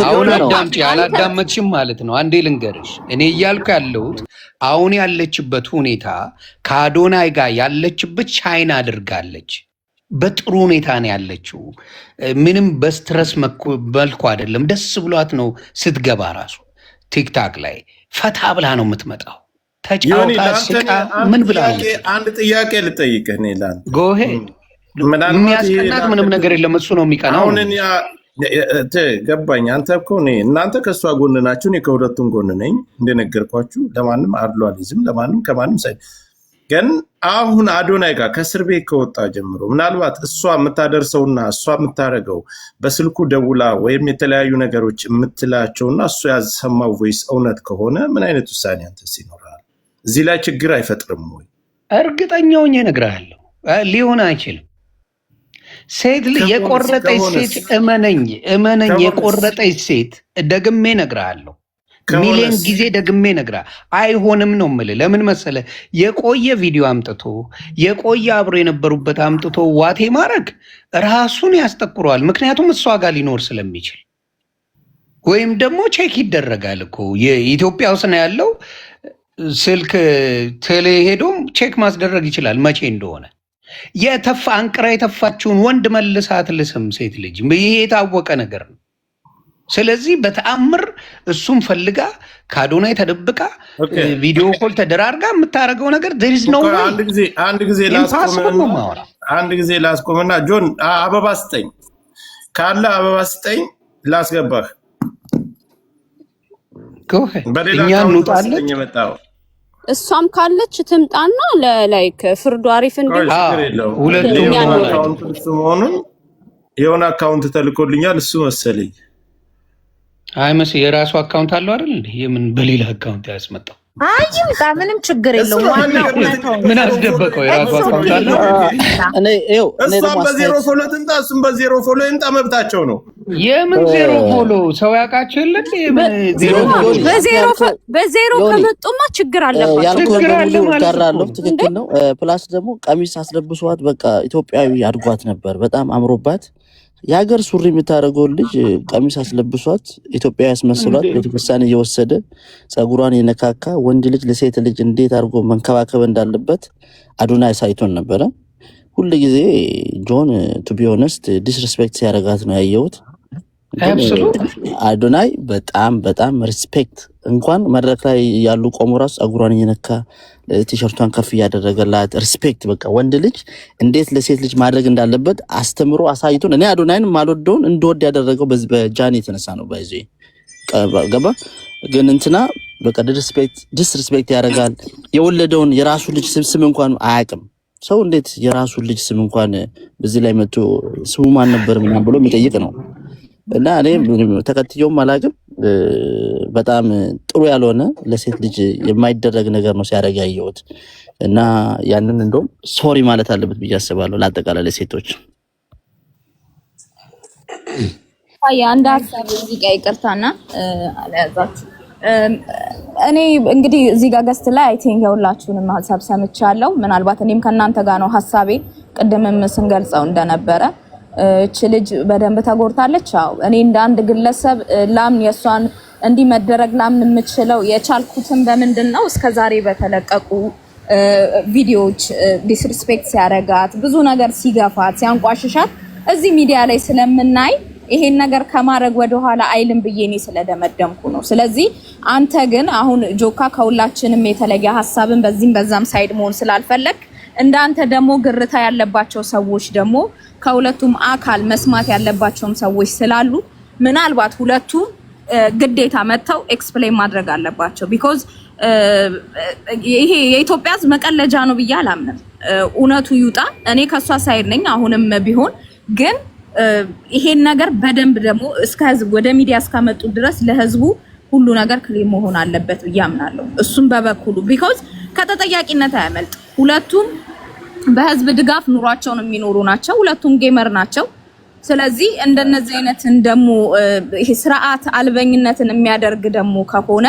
አሁን አዳምጪ፣ ያላዳመጥሽም ማለት ነው። አንዴ ልንገርሽ፣ እኔ እያልኩ ያለሁት አሁን ያለችበት ሁኔታ ከአዶናይ ጋር ያለችበት ቻይና አድርጋለች። በጥሩ ሁኔታ ነው ያለችው። ምንም በስትረስ መልኩ አይደለም። ደስ ብሏት ነው ስትገባ ራሱ ቲክታክ ላይ ፈታ ብላ ነው የምትመጣው። ተጫውታ ስቃ ምን ብላ። አንድ ጥያቄ ልጠይቅህ እኔ ላንተ ጎሄ የሚያስቀናት ምንም ነገር የለም። እሱ ነው የሚቀናው። ገባኝ። አንተ እኮ እናንተ ከእሷ ጎን ናችሁ፣ እኔ ከሁለቱም ጎን ነኝ። እንደነገርኳችሁ ለማንም አድሏሊዝም ለማንም ከማንም ሳይ ግን አሁን አዶናይ ጋር ከእስር ቤት ከወጣ ጀምሮ ምናልባት እሷ የምታደርሰውና እሷ የምታደርገው በስልኩ ደውላ ወይም የተለያዩ ነገሮች የምትላቸውና እሱ ያሰማው ቮይስ እውነት ከሆነ ምን አይነት ውሳኔ አንተስ ይኖራል? እዚህ ላይ ችግር አይፈጥርም ወይ? እርግጠኛውኝ እነግርሃለሁ፣ ሊሆን አይችልም። ሴት ልጅ የቆረጠች ሴት እመነኝ የቆረጠች ሴት ደግሜ እነግርሃለሁ፣ ሚሊዮን ጊዜ ደግሜ እነግርሃለሁ፣ አይሆንም ነው የምልህ። ለምን መሰለህ? የቆየ ቪዲዮ አምጥቶ የቆየ አብሮ የነበሩበት አምጥቶ ዋቴ ማድረግ ራሱን ያስጠቁረዋል። ምክንያቱም እሷ ጋር ሊኖር ስለሚችል ወይም ደግሞ ቼክ ይደረጋል እኮ የኢትዮጵያ ውስጥ ነው ያለው ስልክ ቴሌ ሄዶም ቼክ ማስደረግ ይችላል መቼ እንደሆነ። አንቅራ የተፋችውን ወንድ መልሳ አትልስም ሴት ልጅ። ይሄ የታወቀ ነገር ነው። ስለዚህ በተአምር እሱም ፈልጋ ከአዶናይ ተደብቃ ቪዲዮ ኮል ተደራርጋ የምታደርገው ነገር ደሪዝ ነው። አንድ ጊዜ ላስቆምና ጆን አበባ ስጠኝ ካለ አበባ ስጠኝ ላስገባህ። እኛ እንውጣለን። እሷም ካለች ትምጣና ለላይክ ፍርዱ አሪፍ ሁለቱም መሆኑን የሆነ አካውንት ተልኮልኛል እሱ መሰለኝ። አይ መሰለኝ የራሱ አካውንት አለው አይደል እንዴ? የምን በሌላ አካውንት ያስመጣው? አይ ይምጣ፣ ምንም ችግር የለውም። ምን አስደበቀው? የራሱ አካውንት አለው። እሷም በዜሮ ፎሎ ትምጣ፣ እሱም በዜሮ ፎሎ ይምጣ፣ መብታቸው ነው። የምን ዜሮ ፎሎ? ሰው ያውቃቸው የለ በዜሮ ከመጡማ ችግር አለባቸው። ትክክል ነው። ፕላስ ደግሞ ቀሚስ አስለብሷት በቃ ኢትዮጵያዊ አድጓት ነበር፣ በጣም አምሮባት። የሀገር ሱሪ የምታደርገውን ልጅ ቀሚስ አስለብሷት ኢትዮጵያዊ ያስመስሏት፣ ቤተክርስቲያን እየወሰደ ጸጉሯን የነካካ ወንድ ልጅ ለሴት ልጅ እንዴት አድርጎ መንከባከብ እንዳለበት አዶናይ ሳይቶን ነበረ። ሁሉ ጊዜ ጆን ቱ ቢ ሆነስት ዲስሪስፔክት ሲያደርጋት ነው ያየሁት። አዶናይ በጣም ሪስፔክት እንኳን መድረክ ላይ ያሉ ቆሞ ራሱ ጸጉሯን እየነካ ቲሸርቷን ከፍ እያደረገላት ሪስፔክት። በቃ ወንድ ልጅ እንዴት ለሴት ልጅ ማድረግ እንዳለበት አስተምሮ አሳይቶን። እኔ አዶናይን ማልወደውን እንደወድ ያደረገው በዚህ በጃኒ የተነሳ ነው። ባይዚ ገባ ግን እንትና በቃ ዲስሪስፔክት ያደርጋል። የወለደውን የራሱ ልጅ ስም እንኳን አያውቅም። ሰው እንዴት የራሱ ልጅ ስም እንኳን በዚህ ላይ መጥቶ ስሙ ማን ነበር ምናምን ብሎ የሚጠይቅ ነው። እና እኔ ተከትየውም አላውቅም። በጣም ጥሩ ያልሆነ ለሴት ልጅ የማይደረግ ነገር ነው ሲያደርግ ያየሁት። እና ያንን እንደውም ሶሪ ማለት አለበት ብዬ አስባለሁ ለአጠቃላይ ለሴቶች። አንድ ሀሳብ እዚህ ጋር ይቅርታና አለያዛችሁ። እኔ እንግዲህ እዚህ ጋር ገስት ላይ አይ ቲንክ የሁላችሁንም ሀሳብ ሰምቻለሁ። ምናልባት እኔም ከእናንተ ጋር ነው ሀሳቤ ቅድምም ስንገልጸው እንደነበረ እቺ ልጅ በደንብ ተጎድታለች። አዎ እኔ እንደ አንድ ግለሰብ ላምን የሷን እንዲህ መደረግ ላምን የምችለው የቻልኩትን በምንድነው እስከዛሬ በተለቀቁ ቪዲዮዎች ዲስሪስፔክት ሲያረጋት ብዙ ነገር ሲገፋት ሲያንቋሽሻት እዚህ ሚዲያ ላይ ስለምናይ ይሄን ነገር ከማድረግ ወደኋላ አይልም ብዬ እኔ ስለደመደምኩ ነው። ስለዚህ አንተ ግን አሁን ጆካ ከሁላችንም የተለየ ሀሳብን በዚህም በዛም ሳይድ መሆን ስላልፈለግ እንዳንተ ደግሞ ግርታ ያለባቸው ሰዎች ደግሞ ከሁለቱም አካል መስማት ያለባቸውም ሰዎች ስላሉ ምናልባት ሁለቱም ግዴታ መተው ኤክስፕሌን ማድረግ አለባቸው። ቢኮዝ ይሄ የኢትዮጵያ ሕዝብ መቀለጃ ነው ብዬ አላምንም። እውነቱ ይውጣ። እኔ ከሷ ሳይድ ነኝ አሁንም ቢሆን ግን ይሄን ነገር በደንብ ደግሞ እስከ ህዝብ ወደ ሚዲያ እስካመጡ ድረስ ለህዝቡ ሁሉ ነገር ክሊር መሆን አለበት ብዬ አምናለሁ። እሱም በበኩሉ ቢኮዝ ከተጠያቂነት አያመልጥ። ሁለቱም በህዝብ ድጋፍ ኑሯቸውን የሚኖሩ ናቸው። ሁለቱም ጌመር ናቸው። ስለዚህ እንደነዚህ አይነትን ደግሞ ይሄ ስርዓት አልበኝነትን የሚያደርግ ደግሞ ከሆነ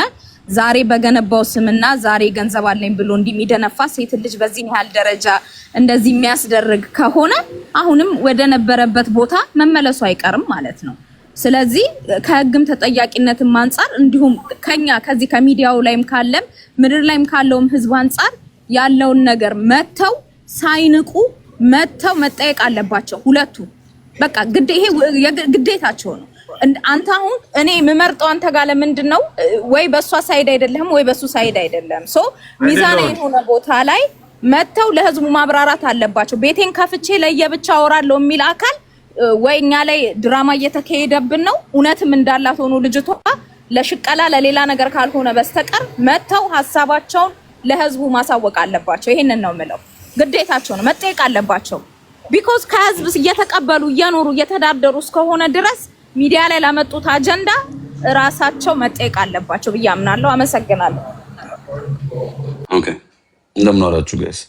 ዛሬ በገነባው ስምና ዛሬ ገንዘብ አለኝ ብሎ እንደሚደነፋ ሴት ልጅ በዚህ ያህል ደረጃ እንደዚህ የሚያስደርግ ከሆነ አሁንም ወደ ነበረበት ቦታ መመለሱ አይቀርም ማለት ነው። ስለዚህ ከህግም ተጠያቂነትም አንፃር እንዲሁም ከኛ ከዚህ ከሚዲያው ላይም ካለም ምድር ላይም ካለውም ህዝብ አንፃር ያለውን ነገር መተው ሳይንቁ መተው መጠየቅ አለባቸው ሁለቱ። በቃ ይሄ ግዴታቸው ነው። አንተ አሁን እኔ የምመርጠው አንተ ጋር ለምንድን ነው ወይ በሷ ሳይድ አይደለም ወይ በሱ ሳይድ አይደለም። ሚዛን የሆነ ቦታ ላይ መተው ለህዝቡ ማብራራት አለባቸው። ቤቴን ከፍቼ ለየብቻ አወራለሁ የሚል አካል ወይ እኛ ላይ ድራማ እየተካሄደብን ነው እውነትም እንዳላት ሆኖ ልጅቷ ለሽቀላ ለሌላ ነገር ካልሆነ በስተቀር መተው ሐሳባቸውን ለህዝቡ ማሳወቅ አለባቸው። ይሄንን ነው የምለው። ግዴታቸው ነው፣ መጠየቅ አለባቸው። ቢኮዝ ከህዝብ እየተቀበሉ እየኖሩ እየተዳደሩ እስከሆነ ድረስ ሚዲያ ላይ ላመጡት አጀንዳ ራሳቸው መጠየቅ አለባቸው ብዬ አምናለሁ። አመሰግናለሁ። ኦኬ፣ እንደምን ዋላችሁ ጋይስ?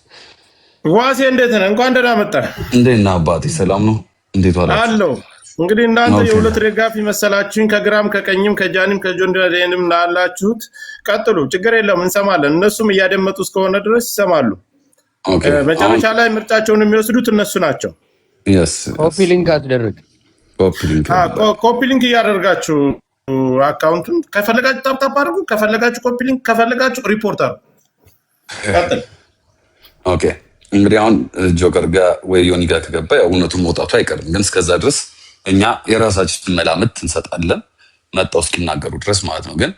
ዋሴ እንዴት ነህ? እንኳን ደህና መጣህ። እንዴት ነህ አባቴ? ሰላም ነው? እንዴት ዋላችሁ? አለው። እንግዲህ እናንተ የሁለት ደጋፊ መሰላችሁኝ። ከግራም ከቀኝም ከጃኒም ከጆንደሬንም ላላችሁት ቀጥሉ፣ ችግር የለውም እንሰማለን። እነሱም እያደመጡ እስከሆነ ድረስ ይሰማሉ። መጨረሻ ላይ ምርጫቸውን የሚወስዱት እነሱ ናቸው። ኮፒ ሊንክ አትደረግ። ኮፒ ሊንክ እያደረጋችሁ አካውንቱን ከፈለጋችሁ ታፕታፕ አድርጉ፣ ከፈለጋችሁ ኮፒ ሊንክ፣ ከፈለጋችሁ ሪፖርት አድርጉ። ቀጥል። ኦኬ እንግዲህ አሁን ጆከር ጋር ወይ ዮኒ ጋር ከገባ ያው እውነቱን መውጣቱ አይቀርም። ግን እስከዛ ድረስ እኛ የራሳችን መላምት እንሰጣለን መጣው እስኪናገሩ ድረስ ማለት ነው። ግን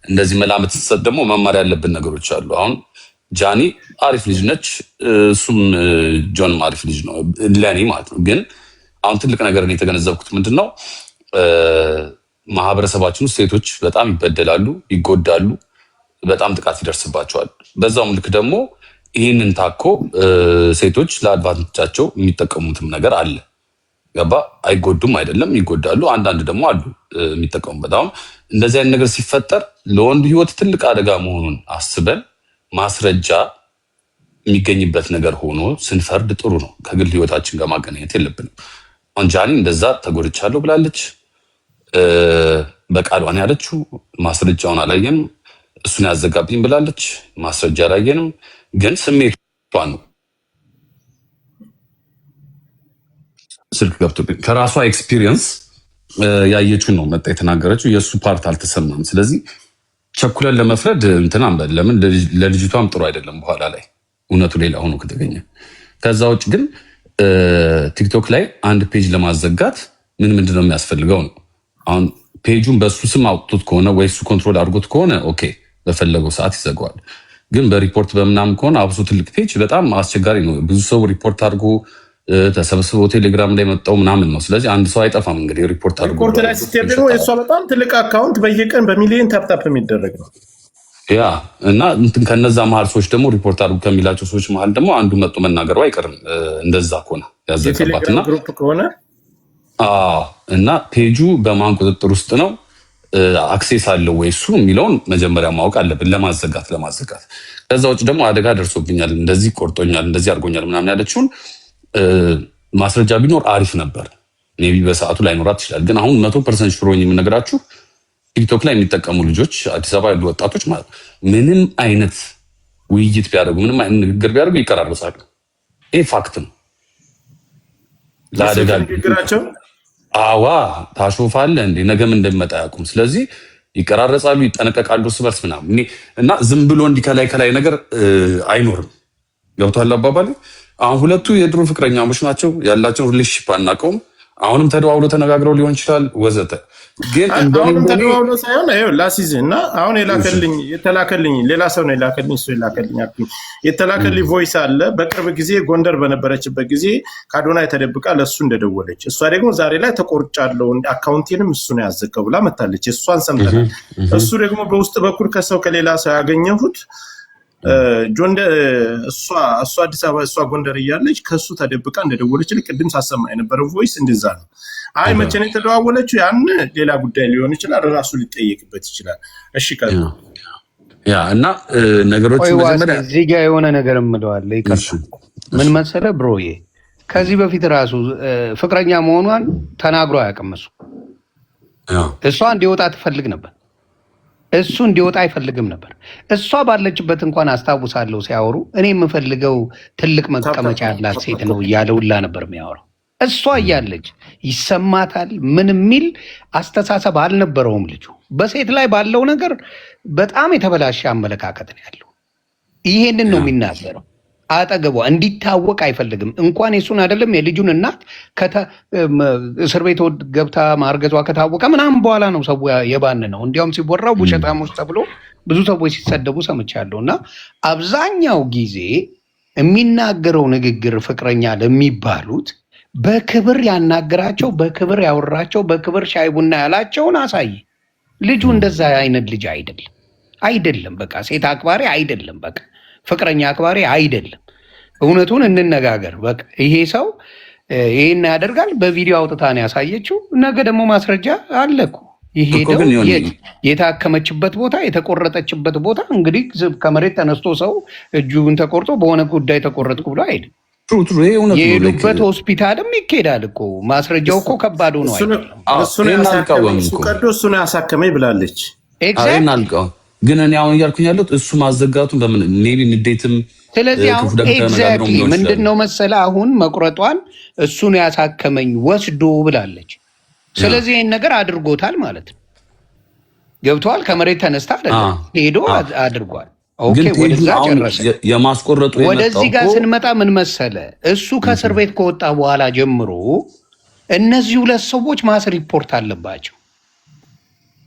እንደዚህ መላምት እንሰጥ ደግሞ መማር ያለብን ነገሮች አሉ። አሁን ጃኒ አሪፍ ልጅ ነች፣ እሱም ጆንም አሪፍ ልጅ ነው ለኔ ማለት ነው። ግን አሁን ትልቅ ነገር የተገነዘብኩት ምንድነው ማህበረሰባችን ውስጥ ሴቶች በጣም ይበደላሉ፣ ይጎዳሉ፣ በጣም ጥቃት ይደርስባቸዋል። በዛውም ልክ ደግሞ ይህንን ታኮ ሴቶች ለአድቫንቴጃቸው የሚጠቀሙትም ነገር አለ። ገባ? አይጎዱም አይደለም፣ ይጎዳሉ። አንዳንድ ደግሞ አሉ የሚጠቀሙበት። አሁን እንደዚህ አይነት ነገር ሲፈጠር ለወንዱ ህይወት ትልቅ አደጋ መሆኑን አስበን ማስረጃ የሚገኝበት ነገር ሆኖ ስንፈርድ ጥሩ ነው። ከግል ህይወታችን ጋር ማገናኘት የለብንም። አሁን ጃኒ እንደዛ ተጎድቻለሁ ብላለች፣ በቃሏን ያለችው ማስረጃውን አላየንም። እሱን ያዘጋብኝ ብላለች፣ ማስረጃ አላየንም። ግን ስሜቷ ነው ስልክ ገብቶብኝ ከራሷ ኤክስፒሪየንስ ያየችውን ነው መጣ የተናገረችው። የእሱ ፓርት አልተሰማም። ስለዚህ ቸኩለን ለመፍረድ እንትን አንበል። ለምን ለልጅቷም ጥሩ አይደለም በኋላ ላይ እውነቱ ሌላ ሆኖ ከተገኘ። ከዛ ውጭ ግን ቲክቶክ ላይ አንድ ፔጅ ለማዘጋት ምንድነው የሚያስፈልገው ነው። አሁን ፔጁን በሱ ስም አውጥቶት ከሆነ ወይ እሱ ኮንትሮል አድርጎት ከሆነ ኦኬ በፈለገው ሰዓት ይዘጋዋል። ግን በሪፖርት በምናምን ከሆነ አብሶ ትልቅ ፔጅ በጣም አስቸጋሪ ነው። ብዙ ሰው ሪፖርት አድርጎ ተሰብስቦ ቴሌግራም ላይ መጣው ምናምን ነው። ስለዚህ አንድ ሰው አይጠፋም እንግዲህ ሪፖርት አድርጎ። ሪፖርት ላይ ስትሄድ ደግሞ የእሷ በጣም ትልቅ አካውንት በየቀን በሚሊዮን ታፕታፕ የሚደረግ ነው። ያ እና ከነዛ መሀል ሰዎች ደግሞ ሪፖርት አድርጎ ከሚላቸው ሰዎች መሀል ደግሞ አንዱ መጥቶ መናገሩ አይቀርም። እንደዛ ከሆነ ያዘቀባትና ግሩፕ ከሆነ እና ፔጁ በማን ቁጥጥር ውስጥ ነው አክሴስ አለው ወይ እሱ የሚለውን መጀመሪያ ማወቅ አለብን ለማዘጋት። ከዛ ውጭ ደግሞ አደጋ ደርሶብኛል፣ እንደዚህ ቆርጦኛል፣ እንደዚህ አድርጎኛል ምናምን ያለችውን ማስረጃ ቢኖር አሪፍ ነበር። ሜቢ በሰዓቱ ላይኖራት ይችላል። ግን አሁን 100% ሽሮኝ የምነግራችሁ ቲክቶክ ላይ የሚጠቀሙ ልጆች አዲስ አበባ ያሉ ወጣቶች ማለት ምንም አይነት ውይይት ቢያደርጉ ምንም አይነት ንግግር ቢያደርጉ ይቀራረሳሉ። ይሄ ፋክት ነው። ለአደጋ ንግግራቸው አዋ ታሾፋለህ እንዴ ነገም እንደሚመጣ ያውቁም። ስለዚህ ይቀራረጻሉ፣ ይጠነቀቃሉ እርስ በርስ ምናምን እና ዝም ብሎ እንዲህ ከላይ ነገር አይኖርም። ገብቶሃል አባባሌ? አሁን ሁለቱ የድሮ ፍቅረኛሞች ናቸው። ያላቸውን ሪሌሽንሺፕ አናውቀውም። አሁንም ተደዋውሎ ተነጋግረው ሊሆን ይችላል ወዘተ። ግን አሁንም ተደዋውሎ ሳይሆን ላሲዝ እና አሁን የተላከልኝ ሌላ ሰው ነው የላከልኝ። እሱ የተላከልኝ ቮይስ አለ። በቅርብ ጊዜ ጎንደር በነበረችበት ጊዜ ከአዶናይ ተደብቃ ለእሱ እንደደወለች፣ እሷ ደግሞ ዛሬ ላይ ተቆርጫለሁ አካውንቴንም እሱ ነው ያዘጋው ብላ መታለች። እሷን ሰምተናል። እሱ ደግሞ በውስጥ በኩል ከሰው ከሌላ ሰው ያገኘሁት እሷ አዲስ አበባ እሷ ጎንደር እያለች ከሱ ተደብቃ እንደደወለች ቅድም ሳሰማ የነበረው ቮይስ እንደዛ ነው። አይ መቼ ነው የተደዋወለችው? ያን ሌላ ጉዳይ ሊሆን ይችላል፣ ራሱ ሊጠየቅበት ይችላል። እሺ ያ እና ነገሮች መጀመሪያ እዚህ ጋር የሆነ ነገር እምለዋለሁ። ይቀርታ ምን መሰለህ ብሮዬ፣ ከዚህ በፊት ራሱ ፍቅረኛ መሆኗን ተናግሮ አያውቅም እሱ። እሷ እንዲወጣ ትፈልግ ነበር፣ እሱ እንዲወጣ አይፈልግም ነበር። እሷ ባለችበት እንኳን አስታውሳለሁ ሲያወሩ እኔ የምፈልገው ትልቅ መቀመጫ ያላት ሴት ነው እያለ ሁላ ነበር የሚያወራው። እሷ እያለች ይሰማታል። ምን የሚል አስተሳሰብ አልነበረውም ልጁ። በሴት ላይ ባለው ነገር በጣም የተበላሸ አመለካከት ነው ያለው። ይሄንን ነው የሚናገረው። አጠገቧ እንዲታወቅ አይፈልግም። እንኳን የሱን አይደለም የልጁን እናት እስር ቤት ገብታ ማርገዟ ከታወቀ ምናምን በኋላ ነው ሰው የባን ነው። እንዲያውም ሲወራው ውሸታሞች ተብሎ ብዙ ሰዎች ሲሰደቡ ሰምቻለሁ። እና አብዛኛው ጊዜ የሚናገረው ንግግር ፍቅረኛ ለሚባሉት በክብር ያናገራቸው፣ በክብር ያወራቸው፣ በክብር ሻይ ቡና ያላቸውን አሳይ። ልጁ እንደዛ አይነት ልጅ አይደለም። በቃ ሴት አክባሪ አይደለም። በቃ ፍቅረኛ አክባሪ አይደለም። እውነቱን እንነጋገር። በቃ ይሄ ሰው ይሄን ያደርጋል። በቪዲዮ አውጥታ ነው ያሳየችው። ነገ ደግሞ ማስረጃ አለ እኮ። ይሄደው የታከመችበት ቦታ፣ የተቆረጠችበት ቦታ እንግዲህ ከመሬት ተነስቶ ሰው እጁን ተቆርጦ በሆነ ጉዳይ ተቆረጥኩ ብሎ አይደል። የሄዱበት ሆስፒታልም ይኬዳል እኮ። ማስረጃው እኮ ከባድ ነው። እሱን ያሳከመኝ ብላለች። ግን እኔ አሁን እያልኩኝ ያለሁት እሱ ማዘጋቱን በምን ሜቢ ንዴትም። ስለዚህ አሁን ኤግዛክትሊ ምንድን ነው መሰለህ አሁን መቁረጧን እሱን ያሳከመኝ ወስዶ ብላለች። ስለዚህ ይህን ነገር አድርጎታል ማለት ነው። ገብተዋል። ከመሬት ተነስታ አይደለም ሄዶ አድርጓል። ወደዛ ጨረሰ። የማስቆረጡ ወደዚህ ጋር ስንመጣ ምን መሰለ እሱ ከእስር ቤት ከወጣ በኋላ ጀምሮ እነዚህ ሁለት ሰዎች ማስ ሪፖርት አለባቸው።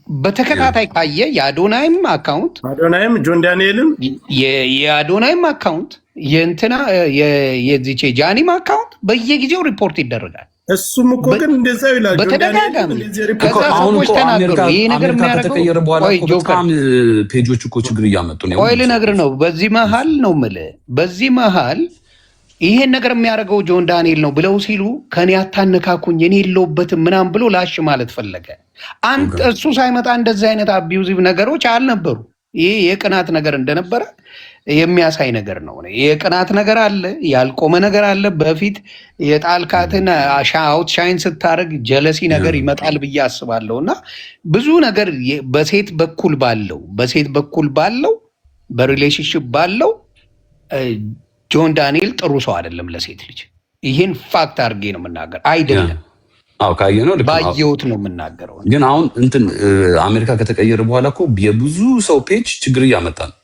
በተከታታይ ካየ የአዶናይም አካውንት ጆን ዳንኤልም የአዶናይም አካውንት የእንትና የዚቼ ጃኒም አካውንት በየጊዜው ሪፖርት ይደረጋል። እሱም እኮ ግን እንደዛው ይላል በተደጋጋሚ። ከዛ ሰዎች ተናገሩ። ይሄ ነገር ከተቀየረ በኋላ በጣም ፔጆች እኮ ችግር እያመጡ ነው። ቆይ ልነግርህ ነው። በዚህ መሀል ነው የምልህ፣ በዚህ መሀል ይሄን ነገር የሚያደርገው ጆን ዳንኤል ነው ብለው ሲሉ ከኔ አታነካኩኝ እኔ የለውበትም ምናምን ብሎ ላሽ ማለት ፈለገ። አንተ እሱ ሳይመጣ እንደዚህ አይነት አቢዩዚቭ ነገሮች አልነበሩ። ይሄ የቅናት ነገር እንደነበረ የሚያሳይ ነገር ነው። የቅናት ነገር አለ፣ ያልቆመ ነገር አለ። በፊት የጣልካትን አውት ሻይን ስታደርግ ጀለሲ ነገር ይመጣል ብዬ አስባለሁ። እና ብዙ ነገር በሴት በኩል ባለው በሪሌሽንሽፕ ባለው ጆን ዳንኤል ጥሩ ሰው አይደለም ለሴት ልጅ። ይህን ፋክት አድርጌ ነው የምናገር። አይደለም ካየነው ባየሁት ነው የምናገረው። ግን አሁን እንትን አሜሪካ ከተቀየረ በኋላ እኮ የብዙ ሰው ፔጅ ችግር እያመጣ ነው።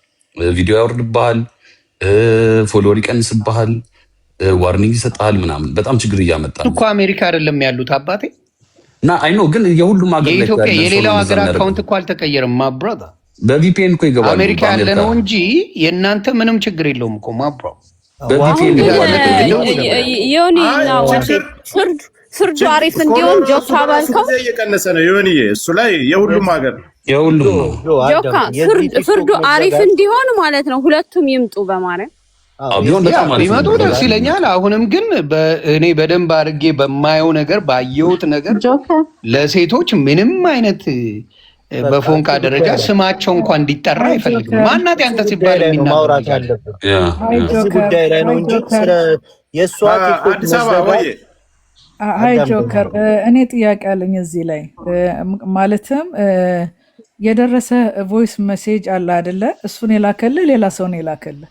ቪዲዮ ያወርድብሃል፣ ፎሎወር ይቀንስብሃል፣ ዋርኒንግ ይሰጥሃል ምናምን። በጣም ችግር እያመጣ ነው እኮ። አሜሪካ አይደለም ያሉት አባቴ እና አይኖ ግን የሁሉም ሀገር የኢትዮጵያ የሌላው ሀገር አካውንት እኮ አልተቀየረም። ማብራዳ በቪፒኤን እኮ ይገባል። አሜሪካ ያለ ነው እንጂ የእናንተ ምንም ችግር የለውም እኮ ማብራ በቪፒኤን ፍርዱ አሪፍ እንዲሆን ጆካ ባልከው እየቀነሰ ነው። ይሁንዬ እሱ ላይ የሁሉም ሀገር የሁሉም ነው። ጆካ ፍርዱ አሪፍ እንዲሆን ማለት ነው። ሁለቱም ይምጡ በማለት ቢመጡ ደስ ይለኛል። አሁንም ግን እኔ በደንብ አድርጌ በማየው ነገር ባየሁት ነገር ለሴቶች ምንም አይነት በፎንቃ ደረጃ ስማቸው እንኳን እንዲጠራ አይፈልግም። ማናት ያንተ ሲባል ማውራት አለብን እዚህ ጉዳይ ላይ ነው እንጂ የእሷ አዲስ አበባ ወይ አይ ጆከር፣ እኔ ጥያቄ አለኝ እዚህ ላይ ማለትም የደረሰ ቮይስ ሜሴጅ አለ አይደለ? እሱን የላከልህ ሌላ ሰው ነው የላከልህ?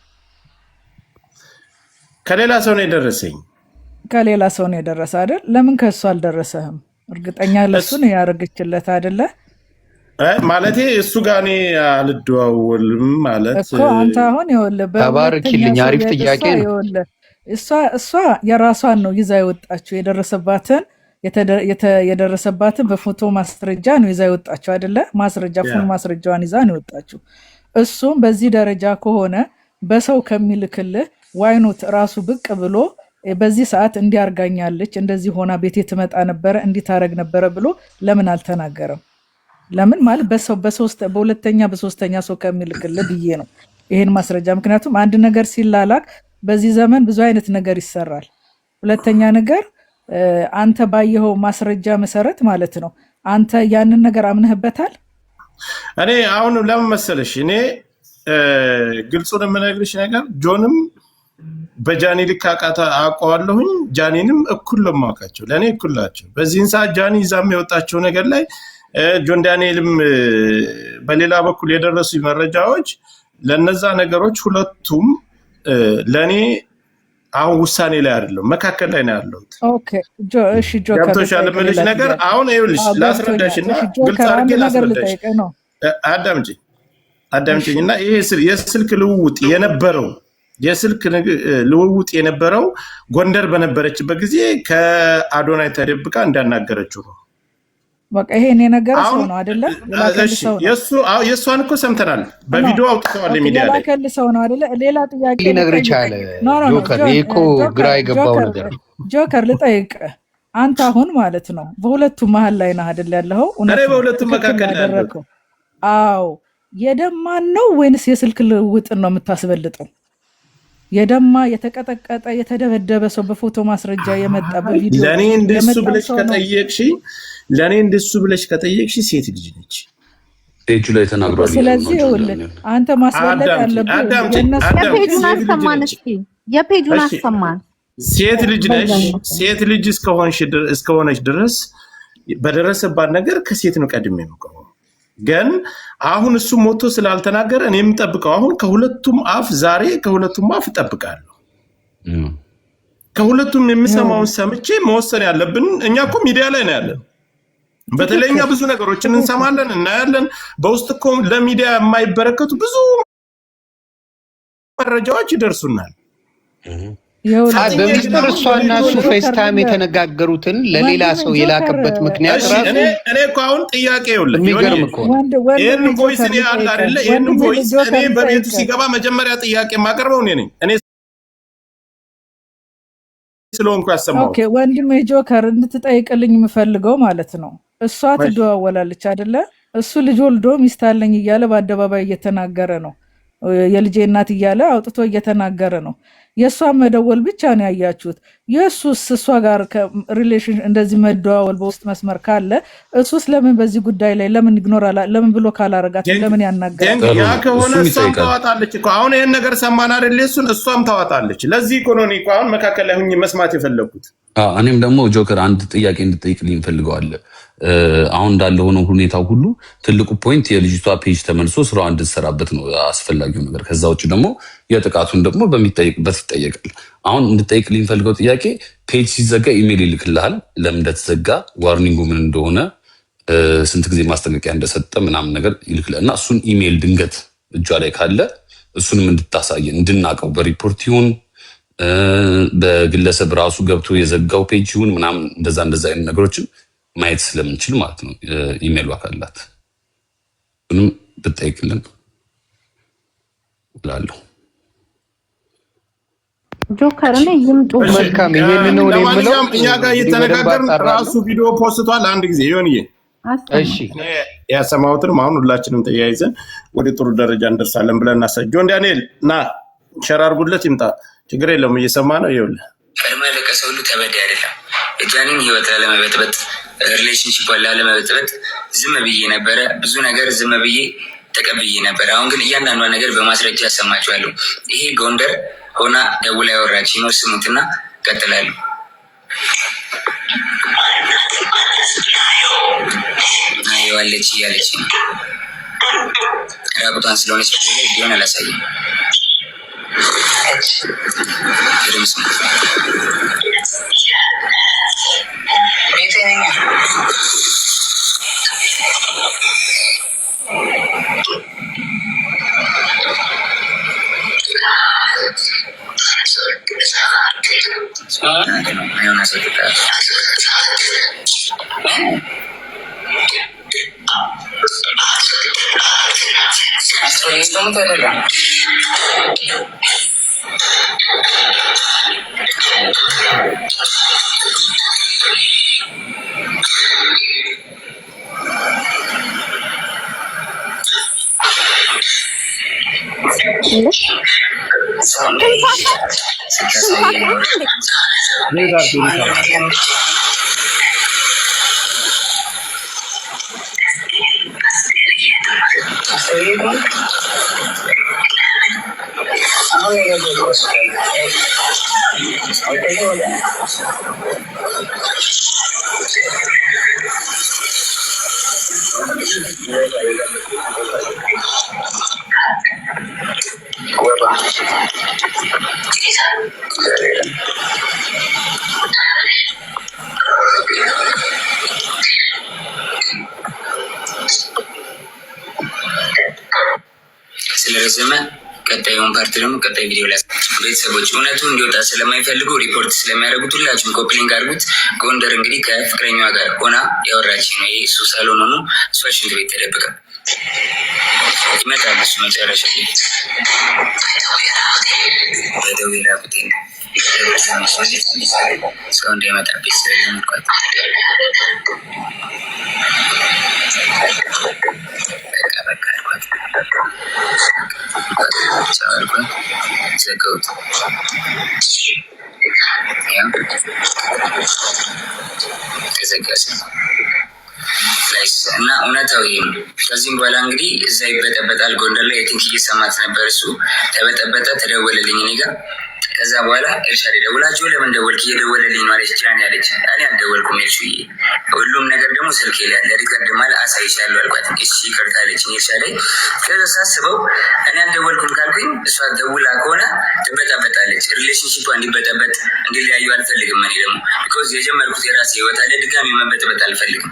ከሌላ ሰው ነው የደረሰኝ። ከሌላ ሰው ነው የደረሰ አይደል? ለምን ከእሱ አልደረሰህም? እርግጠኛ ለሱ ነው ያደረገችለት አይደለ? ማለቴ እሱ ጋር እኔ አልደዋወልም ማለት እኮ አንተ አሁን ይኸውልህ፣ ተባረክልኝ። አሪፍ ጥያቄ ነው። እሷ የራሷን ነው ይዛ የወጣችው። የደረሰባትን በፎቶ ማስረጃ ነው ይዛ የወጣችው አይደለ? ማስረጃ ፉል ማስረጃዋን ይዛ ነው የወጣችው። እሱም በዚህ ደረጃ ከሆነ በሰው ከሚልክልህ ዋይኖት ራሱ ብቅ ብሎ በዚህ ሰዓት እንዲያርጋኛለች፣ እንደዚህ ሆና ቤቴ ትመጣ ነበረ፣ እንዲታረግ ነበረ ብሎ ለምን አልተናገረም? ለምን ማለት በሁለተኛ በሶስተኛ ሰው ከሚልክልህ ብዬ ነው ይሄን ማስረጃ። ምክንያቱም አንድ ነገር ሲላላክ በዚህ ዘመን ብዙ አይነት ነገር ይሰራል። ሁለተኛ ነገር አንተ ባየኸው ማስረጃ መሰረት ማለት ነው አንተ ያንን ነገር አምነህበታል። እኔ አሁን ለምን መሰለሽ እኔ ግልጹን የምነግርሽ ነገር ጆንም በጃኒ ልክ አውቀዋለሁኝ፣ ጃኒንም እኩል ለማውቃቸው ለእኔ እኩል ናቸው። በዚህን ሰዓት ጃኒ ይዛም የወጣቸው ነገር ላይ ጆን ዳንኤልም በሌላ በኩል የደረሱ መረጃዎች ለነዛ ነገሮች ሁለቱም ለእኔ አሁን ውሳኔ ላይ አይደለም፣ መካከል ላይ ነው ያለሁት። ኦኬ እሺ ጆከር ገብቶሻል የምልሽ ነገር አሁን ይኸውልሽ ላስረዳሽና ግልጽ አድርጌ ላስረዳሽ። አዳምጪኝና ይሄ የስልክ ልውውጥ የነበረው ጎንደር በነበረችበት ጊዜ ከአዶናይ ተደብቃ እንዳናገረችው ነው። በቃ ይሄን የነገረ ሰው ነው አይደለ? የእሷን እኮ ሰምተናል፣ በቪዲዮ አውጥተዋል ሚዲያ ላይ። ሰው ነው አይደለ? ሌላ ጥያቄ ሊነግር ይቻላል። ጆከር ይሄ እኮ ግራ የገባው ነገር ነው። ጆከር ልጠይቅ፣ አንተ አሁን ማለት ነው በሁለቱ መሀል ላይ ነህ አይደል ያለኸው? እኔ በሁለቱ መካከል ያደረኩ። አዎ የደማን ነው ወይንስ የስልክ ልውውጥን ነው የምታስበልጠው? የደማ የተቀጠቀጠ የተደበደበ ሰው በፎቶ ማስረጃ የመጣ በቪዲዮ ለኔ እንደሱ ብለሽ ከጠየቅሽ ሴት ልጅ ነች። ፔጁ ላይ ተናግሯል። ስለዚህ አንተ ማስበለጥ ያለብህ የፔጁን አሰማን። ሴት ልጅ ነሽ። ሴት ልጅ እስከሆነች ድረስ በደረሰባት ነገር ከሴት ነው ቀድሜ የምቆመው። ግን አሁን እሱ ሞቶ ስላልተናገረ እኔ የምጠብቀው አሁን ከሁለቱም አፍ እጠብቃለሁ። ከሁለቱም የምሰማውን ሰምቼ መወሰን ያለብን እኛ እኮ ሚዲያ ላይ ነው ያለን። በተለይኛ ብዙ ነገሮችን እንሰማለን፣ እናያለን። በውስጥ እኮ ለሚዲያ የማይበረከቱ ብዙ መረጃዎች ይደርሱናል። በሚስጥር እሷና እሱ ፌስታይም የተነጋገሩትን ለሌላ ሰው የላከበት ምክንያት ራሱ እኔ እኮ አሁን ጥያቄ ይኸውልህ፣ የሚገርም እኮ ይህንን ቮይስ እኔ አለ አይደለ? ይህንን ቮይስ እኔ በቤቱ ሲገባ መጀመሪያ ጥያቄ የማቀርበው እኔ ነኝ። እኔ ስለሆንኩ ያሰማው። ኦኬ ወንድሜ ጆከር እንድትጠይቅልኝ የምፈልገው ማለት ነው፣ እሷ ትደዋወላለች አይደለ? እሱ ልጅ ወልዶ ሚስት አለኝ እያለ በአደባባይ እየተናገረ ነው። የልጄ እናት እያለ አውጥቶ እየተናገረ ነው። የእሷን መደወል ብቻ ነው ያያችሁት። የእሱስ እሷ ጋር ሪሌሽን እንደዚህ መደዋወል በውስጥ መስመር ካለ እሱስ ለምን በዚህ ጉዳይ ላይ ለምን ይግኖራል? ለምን ብሎ ካላረጋት ለምን ያናገራል? ያ ከሆነ እሷም ታዋጣለች እኮ። አሁን ይሄን ነገር ሰማን አይደል? እሷም ታዋጣለች። ለዚህ እኮ ነው እኔ አሁን መካከል ላይ ሆኜ መስማት የፈለኩት። እኔም ደግሞ ጆከር አንድ ጥያቄ እንድጠይቅልኝ እፈልገዋለሁ። አሁን እንዳለ ሆኖ ሁኔታው ሁሉ ትልቁ ፖይንት የልጅቷ ፔጅ ተመልሶ ስራዋ እንድትሰራበት ነው አስፈላጊው ነገር። ከዛ ውጭ ደግሞ የጥቃቱን ደግሞ በሚጠይቅበት ይጠየቃል። አሁን እንድጠይቅልኝ የምፈልገው ጥያቄ ፔጅ ሲዘጋ ኢሜል ይልክልሃል፣ ለምን እንደተዘጋ ዋርኒንጉ ምን እንደሆነ ስንት ጊዜ ማስጠንቀቂያ እንደሰጠ ምናምን ነገር ይልክልሃል እና እሱን ኢሜል ድንገት እጇ ላይ ካለ እሱንም እንድታሳየን እንድናቀው በሪፖርት ይሁን በግለሰብ ራሱ ገብቶ የዘጋው ፔጅ ይሁን ምናምን እንደዛ አይነት ነገሮችን ማየት ስለምንችል ማለት ነው። ኢሜሉ አካላት ምንም ብትጠይቅልን እላለሁ። ጆከር ነው ይምጡ። መልካም ይሄን ነው የምለው። እኛ ጋር እየተነጋገርን ራሱ ቪዲዮ ፖስቷል አንድ ጊዜ ይሆንዬ። እሺ ያሰማሁትን አሁን ሁላችንም ተያይዘን ወደ ጥሩ ደረጃ እንደርሳለን ብለን እናሳጅ። ጆን ዳንኤል ና ሸር አድርጉለት ይምጣ። ችግር የለውም እየሰማ ነው። ይኸውልህ ቀድሞ ያለቀሰ ሁሉ ተበዳይ አይደለም። የጃኒን ህይወት ላለመበጥበጥ ሪሌሽንሺፕ ላለመበጥበጥ ዝም ብዬ ነበረ። ብዙ ነገር ዝም ብዬ ተቀብዬ ነበረ። አሁን ግን እያንዳንዷ ነገር በማስረጃ ያሰማችኋለሁ። ይሄ ጎንደር ሆና ደውላ ያወራችኝ ነው። ስሙትና ቀጥላለሁ። አየዋለች እያለች ነው። ራቁቷን ስለሆነች ላይ ቢሆን አላሳይም። ስለረዘመ ቀጣዩን ፓርት ደግሞ ቀጣይ ቪዲዮ ላይ ቤተሰቦች እውነቱ እንዲወጣ ስለማይፈልጉ ሪፖርት ስለሚያደርጉት ሁላችሁም ኮፕሊንግ አድርጉት። ጎንደር እንግዲህ ከፍቅረኛዋ ጋር ሆና ያወራች ነው። ይሄ እሱ ሳሎን ሆኖ እሷ ሽንት ቤት ተደብቃ ይመጣል። እሱ መጨረሻ በደዌላ ቁጤ ሰው እንዳይመጣብኝ ስለሚልኳት በቃ አልኳት። ዘጋሁት። ተዘጋች እና እውነታዊ ነው። ከዚህም በኋላ እንግዲህ እዛ ይበጠበጣል። ጎንደር ላይ የቲንክ እየሰማት ነበር። እሱ ተበጠበጠ፣ ተደወለልኝ እኔ ጋር። ከዛ በኋላ ኤልሻዴ ደውላችሁ ለምን ደወልክ? እየደወለልኝ ነው አለች። ጃኒ አለች። እኔ አልደወልኩም ኤልሹዬ፣ ሁሉም ነገር ደግሞ ስልኬ ላይ ያለ ሪከርድ ማለት አሳይሻለሁ አልኳት። እሺ ይቅርታ አለችኝ ኤልሻዴ። ከዛ ሳስበው እኔ አልደወልኩም ካልኩኝ እሷ ደውላ ከሆነ ትበጠበጣለች። ሪሌሽንሺፕ እንዲበጠበጥ እንዲለያዩ አልፈልግም። እኔ ደግሞ ቢኮዝ የጀመርኩት የራሴ ህይወት አለ፣ ድጋሚ መበጥበጥ አልፈልግም።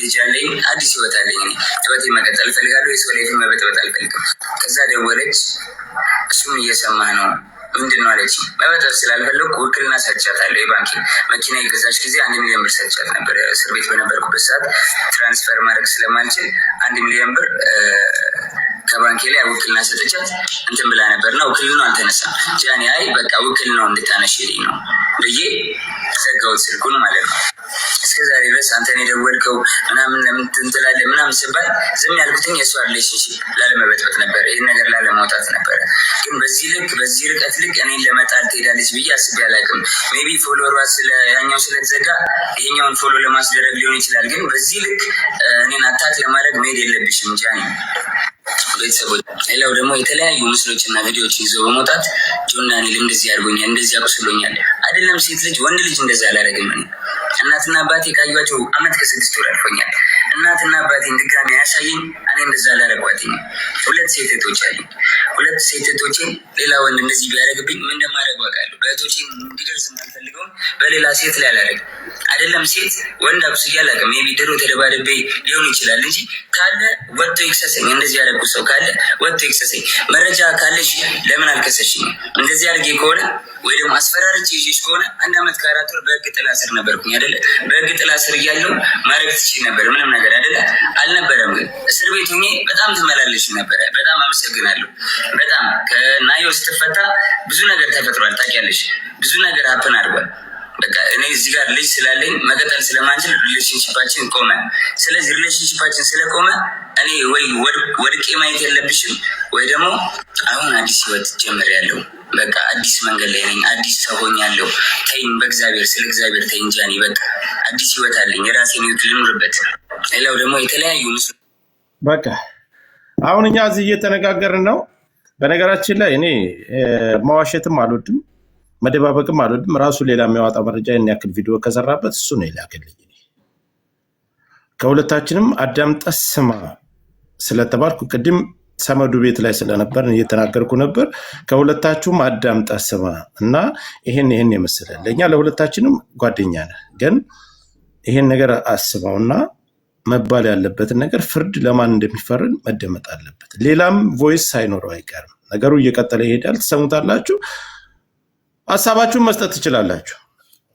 ልጅ አለኝ፣ አዲስ ህይወት አለኝ። እኔ ህይወቴ መቀጠል እፈልጋለሁ። የሰው ላይፍ መበጥበጥ አልፈልግም። ከዛ ደወለች። እሱም እየሰማህ ነው ምንድን ነው አለች። መበጠር ስላልፈለኩ ውክልና ሰጥቻታለሁ። የባንክ መኪና የገዛች ጊዜ 1 ሚሊዮን ብር ሰጥቻት ነበር። እስር ቤት በነበርኩበት ሰዓት ትራንስፈር ማድረግ ስለማልችል 1 ሚሊዮን ብር ከባንኬ ላይ ውክልና ሰጥቻት እንትን ብላ ነበር እና ውክልናው አልተነሳም። ጃኒ አይ በቃ ውክልናው እንድታነሽልኝ ነው ብዬ ዘጋሁት ስልኩን ማለት ነው። እስከዛሬ ድረስ አንተን የደወልከው ምናምን ለምን ትንትላለህ ምናምን ስባል ዝም ያልኩትኝ የእሷ ሪሌሽንሺፕ ላለመበጥበጥ ነበረ፣ ይህን ነገር ላለማውጣት ነበረ። ግን በዚህ ልክ በዚህ ርቀት ልክ እኔን ለመጣል ትሄዳለች ብዬ አስቤ አላውቅም። ሜይ ቢ ፎሎወሯ ያኛው ስለተዘጋ ይሄኛውን ፎሎ ለማስደረግ ሊሆን ይችላል። ግን በዚህ ልክ እኔን አታክ ለማድረግ መሄድ የለብሽም ጃኒ። ቤተሰቦች ሌላው ደግሞ የተለያዩ ምስሎች እና ቪዲዮዎች ይዘው በመውጣት ጆን ዳንኤል እንደዚህ አድርጎኛል፣ እንደዚህ አቁስሎኛል። አይደለም ሴት ልጅ ወንድ ልጅ እንደዚህ አላደረግም። እኔ እናትና አባቴ ካዩቸው 1 ዓመት ከ6 ወር አልፎኛል። እናትና አባቴን ድጋሚ አያሳየኝ። እኔ እንደዛ አላደረጓትኝ። 2 ሴት እህቶች አሉኝ። 2 ሴት እህቶቼን ሌላ ወንድ እንደዚህ ቢያደርግብኝ ምን እንደማደርግ አውቃለሁ። በእህቶቼን እንዲደርስ የማልፈልገውን በሌላ ሴት ላይ አላደርግም። አይደለም ሴት ወንድ አቁስዬ አላውቅም። ሜይ ቢ ድሮ ተደባድቤ ሊሆን ይችላል እንጂ ካለ ወጥቶ ይክሰሰኝ። እንደዚህ ያደረጉ ሰው ካለ ወጥቶ ይክሰሰኝ። መረጃ ካለሽ ለምን አልከሰሽኝ? እንደዚህ አድርጌ ከሆነ ወይ ደግሞ አስፈራርቼ ይዤሽ ከሆነ 1 ዓመት ከ4 ወር በህግ ጥላ ስር ነበርኩኝ አይደለ? በህግ ጥላ ስር እያለሁ ማድረግ ትችል ነበር፣ ምንም ነገር አይደለ? አልነበረም። ግን እስር ቤት ሆኜ በጣም ትመላለሽ ነበረ። በጣም አመሰግናለሁ። በጣም ከናዮ ስትፈታ ብዙ ነገር ተፈጥሯል። ታውቂያለሽ፣ ብዙ ነገር ሀፕን አድርጓል። በቃ እኔ እዚህ ጋር ልጅ ስላለኝ መቀጠል ስለማንችል ሪሌሽንሽፓችን ቆመ። ስለዚህ ሪሌሽንሽፓችን ስለቆመ እኔ ወይ ወድቄ ማየት የለብሽም ወይ ደግሞ አሁን አዲስ ህይወት ጀምሬያለሁ። በቃ አዲስ መንገድ ላይ ነኝ፣ አዲስ ሰው ሆኛለሁ። ተይኝ፣ በእግዚአብሔር ስለ እግዚአብሔር ተይኝ ጃኒ። በቃ አዲስ ህይወት አለኝ፣ የራሴን ህይወት ልኑርበት። ሌላው ደግሞ የተለያዩ በቃ አሁን እኛ እዚህ እየተነጋገርን ነው። በነገራችን ላይ እኔ መዋሸትም አልወድም መደባበቅም አልወድም። ራሱ ሌላ የሚያወጣ መረጃ ያን ያክል ቪዲዮ ከሰራበት እሱ ነው የላከልኝ። ከሁለታችንም አዳምጠህ ስማ ስለተባልኩ ቅድም ሰመዱ ቤት ላይ ስለነበር እየተናገርኩ ነበር። ከሁለታችሁም አዳምጠህ ስማ እና ይሄን የመሰለ ለእኛ ለሁለታችንም ጓደኛ ነህ፣ ግን ይሄን ነገር አስበውና መባል ያለበትን ነገር ፍርድ ለማን እንደሚፈርድ መደመጥ አለበት። ሌላም ቮይስ ሳይኖረው አይቀርም። ነገሩ እየቀጠለ ይሄዳል። ትሰሙታላችሁ። ሀሳባችሁን መስጠት ትችላላችሁ።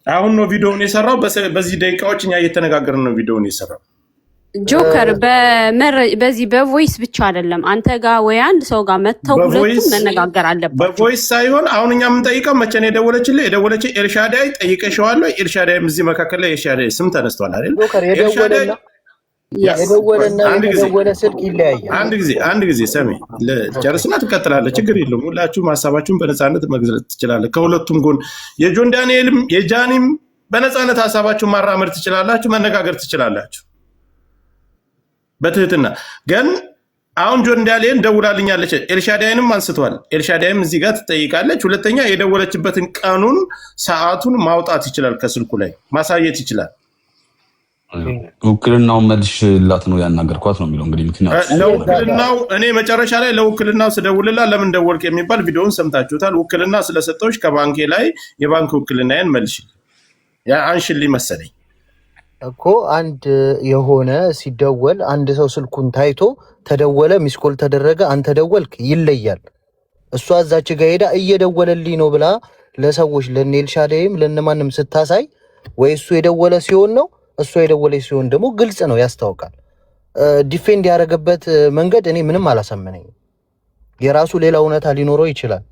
አሁን ነው ቪዲዮውን የሰራው። በዚህ ደቂቃዎች እኛ እየተነጋገርን ነው ቪዲዮውን የሰራው። ጆከር በዚህ በቮይስ ብቻ አይደለም፣ አንተ ጋር ወይ አንድ ሰው ጋር መተው ሁለቱም መነጋገር አለባቸው። በቮይስ ሳይሆን አሁን እኛ የምንጠይቀው መቼ ነው የደወለችልህ? የደወለች ኤልሻዳይ ጠይቀሽዋለሁ። ኤልሻዳይም እዚህ መካከል ላይ ኤልሻዳይ ስም ተነስቷል አይደል? ኤልሻዳይ የደወለ ስልክ ይለያያል። አንድ ጊዜ ሰሜ ጨርስና ትቀጥላለህ። ችግር የለውም። ሁላችሁም ሀሳባችሁን በነፃነት መግለጽ ትችላለህ። ከሁለቱም ጎን የጆን ዳንኤልም የጃኒም በነፃነት ሀሳባችሁን ማራመድ ትችላላችሁ፣ መነጋገር ትችላላችሁ በትህትና። ግን አሁን ጆን ዳንኤል ደውላልኛለች፣ ኤልሻዳይንም አንስቷል። ኤልሻዳይም እዚህ ጋር ትጠይቃለች። ሁለተኛ የደወለችበትን ቀኑን ሰዓቱን ማውጣት ይችላል፣ ከስልኩ ላይ ማሳየት ይችላል። ውክልናውን መልሽላት ነው ያናገርኳት ነው የሚለው። እንግዲህ ምክንያቱ ለውክልናው እኔ መጨረሻ ላይ ለውክልናው ስደውልላት ለምን ደወልክ የሚባል ቪዲዮውን ሰምታችሁታል። ውክልና ስለሰጠዎች ከባንኬ ላይ የባንክ ውክልናዬን መልሽልኝ አንሽልኝ መሰለኝ። እኮ አንድ የሆነ ሲደወል አንድ ሰው ስልኩን ታይቶ ተደወለ፣ ሚስኮል ተደረገ፣ አንተ ደወልክ ይለያል። እሷ እዛች ጋር ሄዳ እየደወለልኝ ነው ብላ ለሰዎች ለኔልሻዳይም ለነማንም ስታሳይ ወይ እሱ የደወለ ሲሆን ነው፣ እሷ የደወለች ሲሆን ደግሞ ግልጽ ነው ያስታውቃል። ዲፌንድ ያደረገበት መንገድ እኔ ምንም አላሳመነኝም። የራሱ ሌላ እውነታ ሊኖረው ይችላል።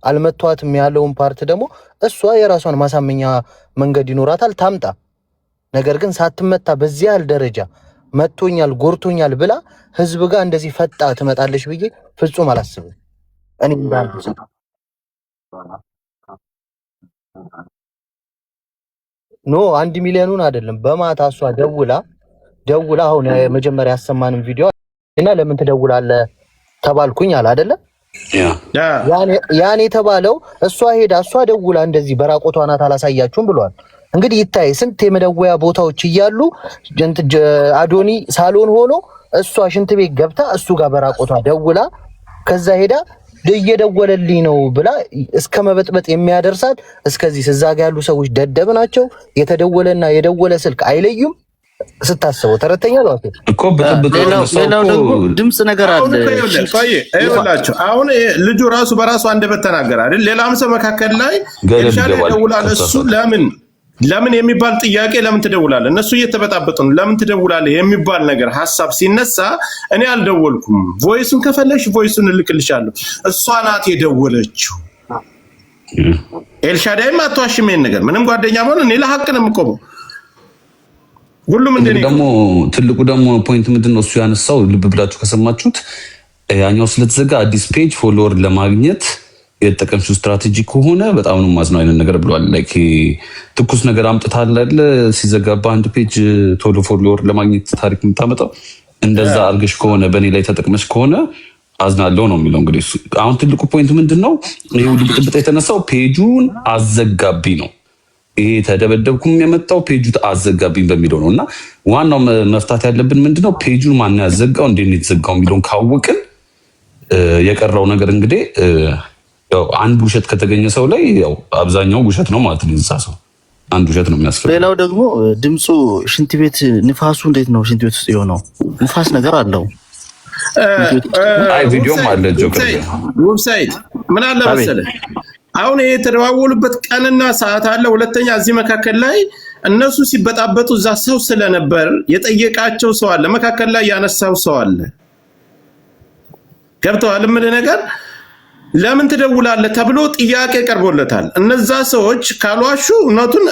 አልመቷትም ያለውን ፓርት ደግሞ እሷ የራሷን ማሳመኛ መንገድ ይኖራታል ታምጣ። ነገር ግን ሳትመታ በዚህ ያህል ደረጃ መቶኛል ጎርቶኛል ብላ ህዝብ ጋር እንደዚህ ፈጣ ትመጣለች ብዬ ፍጹም አላስብም። እኔ ኖ 1 ሚሊዮኑን አይደለም በማታ እሷ ደውላ አሁን መጀመሪያ ያሰማንም ቪዲዮ እና ለምን ትደውላለህ ተባልኩኝ አለ አይደለ? ያኔ የተባለው እሷ ሄዳ እሷ ደውላ እንደዚህ በራቆቷ ናት አላሳያችሁም ብሏል። እንግዲህ ይታይ ስንት የመደወያ ቦታዎች እያሉ አዶኒ ሳሎን ሆኖ እሷ ሽንት ቤት ገብታ እሱ ጋር በራቆቷ ደውላ ከዛ ሄዳ እየደወለልኝ ነው ብላ እስከ መበጥበጥ የሚያደርሳት እስከዚህ እዛ ጋር ያሉ ሰዎች ደደብ ናቸው። የተደወለና የደወለ ስልክ አይለዩም። ስታስበው ተረተኛ ነው እኮ ሌላው ደግሞ ድምጽ ነገር አለ። ይኸውላችሁ አሁን ልጁ ራሱ በራሱ አንደበት ተናገረ አይደል? ሌላም ሰው መካከል ላይ ይደውላል። እሱ ለምን የሚባል ጥያቄ ለምን ትደውላለህ? እነሱ እየተበጣበጡ ነው። ለምን ትደውላለህ የሚባል ነገር ሐሳብ ሲነሳ እኔ አልደወልኩም፣ ቮይሱን ከፈለሽ ቮይሱን እልክልሻለሁ፣ እሷ ናት የደወለችው። ኤልሻዳይም አትዋሽም ይሄን ነገር ምንም ጓደኛ ሆነ እኔ ለሐቅ ነው የምቆመው። ሁሉም ደግሞ ትልቁ ደግሞ ፖይንት ምንድነው እሱ ያነሳው ልብ ብላችሁ ከሰማችሁት ያኛው ስለተዘጋ አዲስ ፔጅ ፎሎወር ለማግኘት የተጠቀምሽው ስትራቴጂ ከሆነ በጣም ነው ማዝነው አይነት ነገር ብሏል። ላይክ ትኩስ ነገር አምጥታለ አይደል ሲዘጋባ አንድ ፔጅ ቶሎ ፎሎወር ለማግኘት ታሪክ የምታመጣው እንደዛ አርገሽ ከሆነ በኔ ላይ ተጠቅመሽ ከሆነ አዝናለሁ ነው የሚለው። እንግዲህ አሁን ትልቁ ፖይንት ምንድነው ይሄ ሁሉ ብጥብጥ የተነሳው ፔጁን አዘጋቢ ነው። ይሄ ተደበደብኩም የመጣው ፔጁ አዘጋቢኝ በሚለው ነው። እና ዋናው መፍታት ያለብን ምንድነው ፔጁን ማን ያዘጋው እንዴት ነው የተዘጋው የሚለውን ካወቅን የቀረው ነገር እንግዲህ ያው አንድ ውሸት ከተገኘ ሰው ላይ ያው አብዛኛው ውሸት ነው ማለት ነው። እዛ ሰው አንድ ውሸት ነው የሚያስፈልገው። ሌላው ደግሞ ድምፁ ሽንት ቤት ንፋሱ እንዴት ነው ሽንት ቤት ውስጥ የሆነው ንፋስ ነገር አለው። አይ ቪዲዮም አለ ጆከር ዌብሳይት ምን አለ መሰለህ አሁን የተደዋወሉበት ቀንና ሰዓት አለ። ሁለተኛ እዚህ መካከል ላይ እነሱ ሲበጣበጡ እዛ ሰው ስለነበር የጠየቃቸው ሰው አለ፣ መካከል ላይ ያነሳው ሰው አለ። ገብተዋል ምን ነገር ለምን ትደውላለህ ተብሎ ጥያቄ ቀርቦለታል። እነዛ ሰዎች ካልዋሹ እውነቱን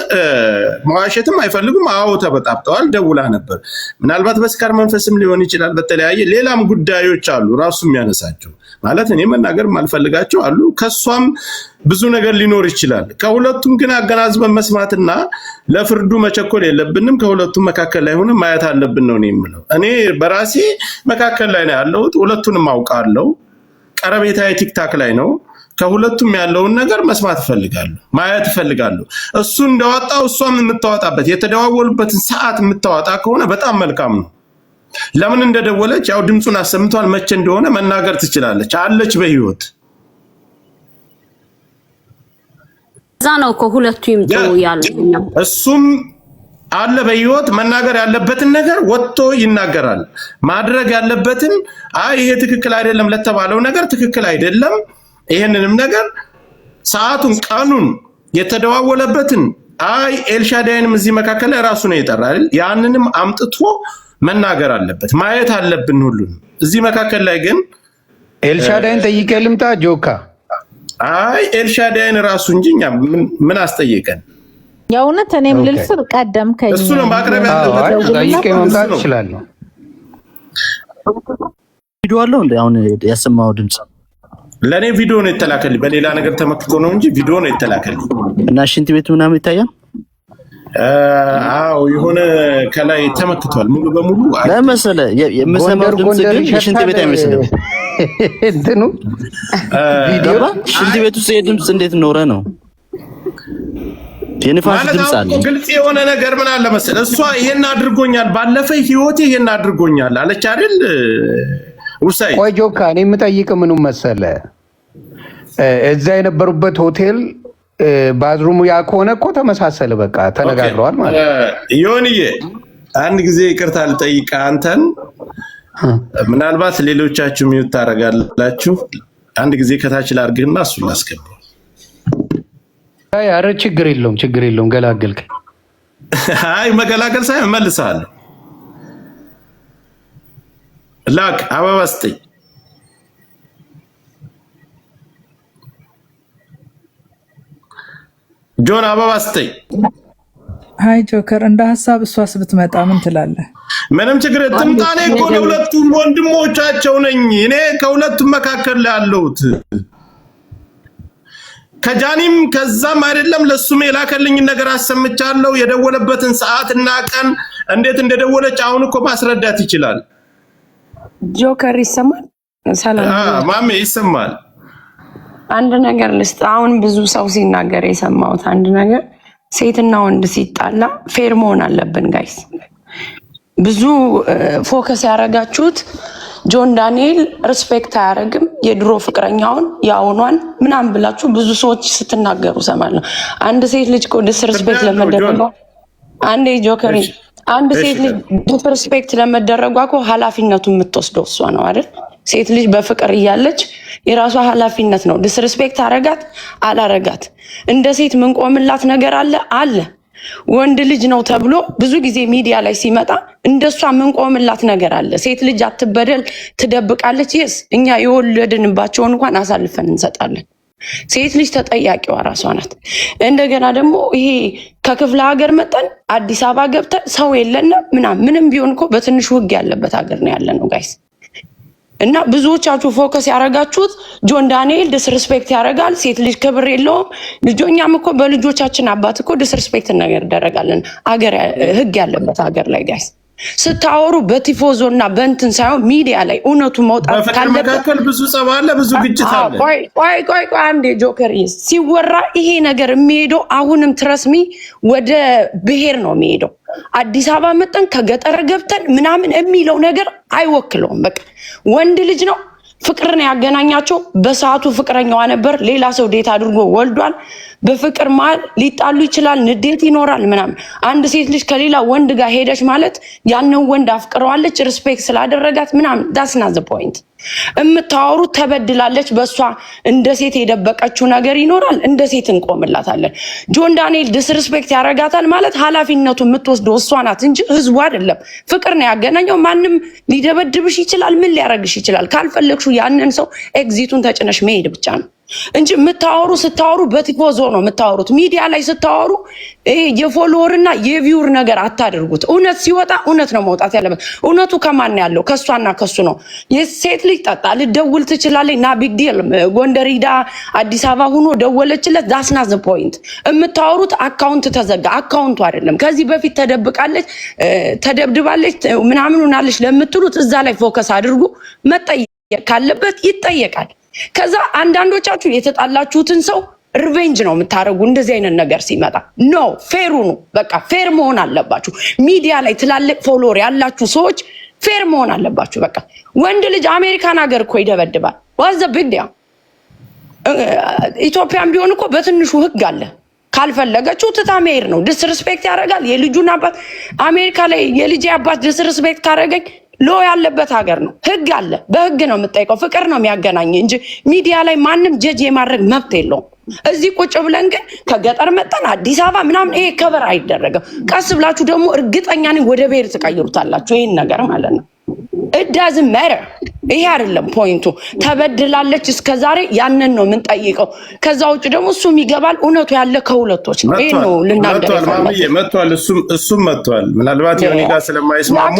መዋሸትም አይፈልጉም። አዎ ተበጣብጠዋል፣ ደውላ ነበር። ምናልባት በስካር መንፈስም ሊሆን ይችላል። በተለያየ ሌላም ጉዳዮች አሉ ራሱ የሚያነሳቸው ማለት እኔ መናገር ማልፈልጋቸው አሉ። ከሷም ብዙ ነገር ሊኖር ይችላል። ከሁለቱም ግን አገናዝበን መስማትና ለፍርዱ መቸኮል የለብንም። ከሁለቱም መካከል ላይ ሆነ ማየት አለብን ነው የምለው። እኔ በራሴ መካከል ላይ ነው ያለሁት። ሁለቱንም አውቃለሁ። ቀረቤታዬ ቲክታክ ላይ ነው። ከሁለቱም ያለውን ነገር መስማት እፈልጋለሁ፣ ማየት እፈልጋለሁ። እሱ እንደዋጣው እሷም የምታወጣበት የተደዋወሉበትን ሰዓት የምታወጣ ከሆነ በጣም መልካም ነው። ለምን እንደደወለች ያው ድምጹን አሰምቷል። መቼ እንደሆነ መናገር ትችላለች። አለች በህይወት እዛ ነው እኮ ሁለቱ ይምጡ ያለው። እሱም አለ በህይወት መናገር ያለበትን ነገር ወጥቶ ይናገራል። ማድረግ ያለበትን ይሄ ትክክል አይደለም ለተባለው ነገር ትክክል አይደለም፣ ይሄንንም ነገር ሰዓቱን፣ ቀኑን፣ የተደዋወለበትን ኤልሻዳይንም እዚህ መካከል ላይ ራሱ ነው የጠራል። ያንንም አምጥቶ መናገር አለበት። ማየት አለብን ሁሉንም። እዚህ መካከል ላይ ግን ኤልሻዳይን ጠይቄ ልምጣ ጆካ። ኤልሻዳይን ራሱ እንጂ እኛ ምን አስጠየቀን? የእውነት እኔም ልልስር ቀደምከኝ። እሱ ነው ማቅረብ ያለበት። ጠይቄ መምጣት እችላለሁ። ቪዲዮ አለው እንደ አሁን ያሰማው ድምጽ ለኔ ቪዲዮ ነው የተላከልኝ። በሌላ ነገር ተመክቶ ነው እንጂ ቪዲዮ ነው የተላከልኝ። እና ሽንት ቤቱ ምናምን ይታያል። የሆነ ከላይ ተመክቷል ሙሉ በሙሉ ለምሳሌ የምሰማው ድምጽ ግን ሽንት ቤት አይመስልም። እንትኑ ቪዲዮ ሽንት ቤት ውስጥ የድምጽ እንዴት ኖረ ነው የንፋስ ድምጽ አለ። ግልጽ የሆነ ነገር ምን አለ መሰለህ እሷ ይሄን አድርጎኛል፣ ባለፈ ህይወቴ ይሄን አድርጎኛል አለች አይደል? ውሳይ ቆይ ጆካ፣ እኔ የምጠይቅ ምኑ መሰለህ እዛ የነበሩበት ሆቴል ባዝሩሙ ያ ከሆነ እኮ ተመሳሰለ። በቃ ተነጋግረዋል ማለት ይሁንዬ አንድ ጊዜ ይቅርታ ልጠይቅ አንተን ምናልባት ሌሎቻችሁ ሚውት ታረጋላችሁ አንድ ጊዜ ከታች ላርግና እሱን ላስገባው አይ አረ ችግር የለውም ገላገልከ አይ መገላገል ሳይሆን መልሳለሁ ላክ አበባ ስጠኝ ጆን አበባ ስጠኝ ሃይ ጆከር እንደ ሐሳብ እሷስ ብትመጣ ምን ትላለህ? ምንም ችግር ትምጣኔ እኮ ለሁለቱም ወንድሞቻቸው ነኝ እኔ ከሁለቱም መካከል ያለሁት ከጃኒም ከዛም አይደለም ለሱም የላከልኝ ነገር አሰምቻለሁ የደወለበትን ሰዓትና ቀን እንዴት እንደደወለች አሁን እኮ ማስረዳት ይችላል ጆከር ይሰማል ሰላም ማሜ ይሰማል አንድ ነገር ልስጥ አሁን ብዙ ሰው ሲናገር የሰማሁት አንድ ነገር ሴትና ወንድ ሲጣላ ፌር መሆን አለብን ጋይስ ብዙ ፎከስ ያረጋችሁት ጆን ዳንኤል ሪስፔክት አያረግም የድሮ ፍቅረኛውን ያውኗን ምናም ብላችሁ ብዙ ሰዎች ስትናገሩ ሰማለሁ አንድ ሴት ልጅ ኮ ዲስሪስፔክት ለመደረጓ አንዴ ጆከር አንድ ሴት ልጅ ዲስሪስፔክት ለመደረጓ ኮ ኃላፊነቱን የምትወስደው እሷ ነው አይደል ሴት ልጅ በፍቅር እያለች የራሷ ኃላፊነት ነው ዲስሪስፔክት አረጋት አላረጋት እንደ ሴት ምን ቆምላት ነገር አለ ወንድ ልጅ ነው ተብሎ ብዙ ጊዜ ሚዲያ ላይ ሲመጣ እንደሷ ምን ቆምላት ነገር አለ ሴት ልጅ አትበደል ትደብቃለች yes እኛ የወለድንባቸው እንኳን አሳልፈን እንሰጣለን ሴት ልጅ ተጠያቂዋ ራሷ ናት እንደገና ደግሞ ይሄ ከክፍለ ሀገር መጣን አዲስ አበባ ገብተን ሰው የለና ምንም ቢሆን እኮ በትንሹ ህግ ያለበት ሀገር ነው ያለነው ጋይስ እና ብዙዎቻችሁ ፎከስ ያረጋችሁት ጆን ዳንኤል ዲስሪስፔክት ያረጋል ሴት ልጅ ክብር የለውም ልጆኛም እኮ በልጆቻችን አባት እኮ ዲስሪስፔክት ነገር ደረጋለን ሀገር ህግ ያለበት ሀገር ላይ ጋይስ ስታወሩ በቲፎዞና በእንትን ሳይሆን ሚዲያ ላይ እውነቱ መውጣት ካለበት መካከል ብዙ ጸብ አለ ብዙ ግጭት አለ ቆይ አንዴ ጆከር ሲወራ ይሄ ነገር የሚሄደው አሁንም ትረስሚ ወደ ብሄር ነው የሚሄደው አዲስ አበባ መጠን ከገጠር ገብተን ምናምን የሚለው ነገር አይወክለውም በቃ ወንድ ልጅ ነው ፍቅርን ያገናኛቸው በሰዓቱ ፍቅረኛዋ ነበር ሌላ ሰው ዴት አድርጎ ወልዷል በፍቅር ማል ሊጣሉ ይችላል ንዴት ይኖራል ምናምን አንድ ሴት ልጅ ከሌላ ወንድ ጋር ሄደች ማለት ያንን ወንድ አፍቅረዋለች ሪስፔክት ስላደረጋት ምናምን that's not the point እምታወሩ ተበድላለች በሷ እንደ ሴት የደበቀችው ነገር ይኖራል እንደ ሴት እንቆምላታለን ጆን ዳንኤል ዲስሪስፔክት ያረጋታል ማለት ኃላፊነቱ የምትወስደው እሷ ናት እንጂ ህዝቡ አይደለም ፍቅር ነው ያገናኘው ማንንም ሊደበድብሽ ይችላል ምን ሊያረግሽ ይችላል ካልፈለግሹ ያንን ሰው ኤግዚቱን ተጭነሽ መሄድ ብቻ ነው እንጂ ስታወሩ በቲፎዞ ነው የምታወሩት ሚዲያ ላይ ስታወሩ የፎሎወርና የቪውር ነገር አታድርጉት እውነት ሲወጣ እውነት ነው መውጣት ያለበት እውነቱ ከማን ያለው ከሷና ከሱ ነው የሴት ልጅ ጠጣ ልደውል ትችላለች ና ቢግ ዲል ጎንደር ሂዳ አዲስ አበባ ሆኖ ደወለችለት that's not the point የምታወሩት አካውንት ተዘጋ አካውንቱ አይደለም ከዚህ በፊት ተደብቃለች ተደብድባለች ምናምን ሆናለች ለምትሉት እዛ ላይ ፎከስ አድርጉ መጠየቅ ካለበት ይጠየቃል ከዛ አንዳንዶቻችሁ የተጣላችሁትን ሰው ሪቬንጅ ነው የምታረጉ እንደዚህ አይነት ነገር ሲመጣ ኖ ፌሩ ነው በቃ ፌር መሆን አለባችሁ ሚዲያ ላይ ትላልቅ ፎሎወር ያላችሁ ሰዎች ፌር መሆን አለባችሁ በቃ ወንድ ልጅ አሜሪካን ሀገር እኮ ይደበድባል ዋዘ ቢግዲያ ኢትዮጵያም ቢሆን እኮ በትንሹ ህግ አለ ካልፈለገችው ትታሜር ነው ዲስሪስፔክት ያረጋል የልጁን አባት አሜሪካ ላይ የልጅ አባት ዲስሪስፔክት ካረገኝ ሎ ያለበት ሀገር ነው ህግ አለ በህግ ነው የምጠይቀው ፍቅር ነው የሚያገናኝ እንጂ ሚዲያ ላይ ማንም ጀጅ የማድረግ መብት የለውም እዚህ ቁጭ ብለን ግን ከገጠር መጣን አዲስ አበባ ምናምን ይሄ ከበር አይደረግም ቀስ ብላችሁ ደግሞ እርግጠኛ ነኝ ወደ ብሄር ተቀይሩታላችሁ ይሄን ነገር ማለት ነው it doesn't matter ይሄ አይደለም ፖይንቱ ተበድላለች እስከዛሬ ያንን ነው ምን ጠይቀው ከዛ ውጭ ደግሞ እሱም ይገባል እውነቱ ያለ ከሁለቶች ነው ይሄ ነው ልናገር መጥቷል እሱም መጥቷል ምናልባት የኔ ጋር ስለማይስማሙ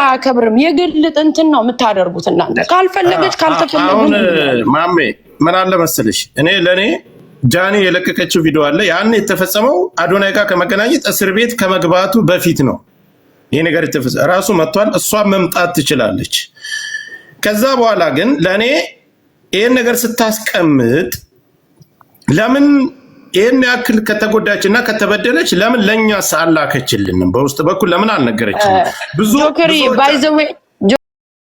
አከብርም የግል እንትን ነው የምታደርጉት እናንተ ካልፈለገች ካልተፈለገች ማሜ ምን አለ መሰለሽ እኔ ለኔ ጃኒ የለቀቀችው ቪዲዮ አለ ያን የተፈጸመው አዶናይ ጋር ከመገናኘት እስር ቤት ከመግባቱ በፊት ነው ይሄ ነገር የተፈጸመው ራሱ መጥቷል እሷ መምጣት ትችላለች ከዛ በኋላ ግን ለኔ ይሄን ነገር ስታስቀምጥ ለምን ይሄን ያክል ከተጎዳችና ከተበደለች ለምን ለኛ ሳላከችልን በውስጥ በኩል ለምን አልነገረችንም ብዙ ጆከሪ ባይ ዘ ዌይ